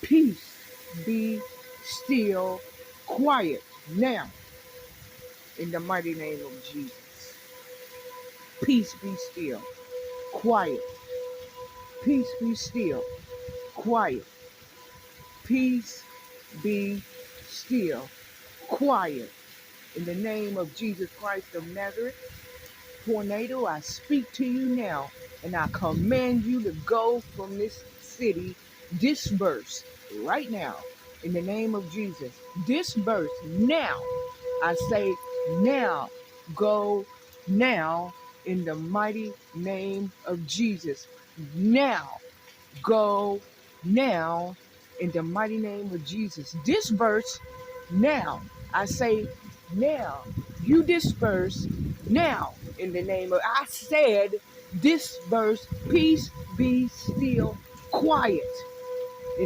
Peace be still, quiet now in the mighty name of Jesus. Peace be still, quiet. Peace be still, quiet. Peace be still, quiet. In the name of Jesus Christ of Nazareth, tornado, I speak to you now, and I command you to go from this city, disperse right now. In the name of Jesus, disperse now. I say now, go now, in the mighty name of Jesus. Now, go now, in the mighty name of Jesus. Disperse now. I say now. You disperse now, in the name of, I said disperse. Peace be still, quiet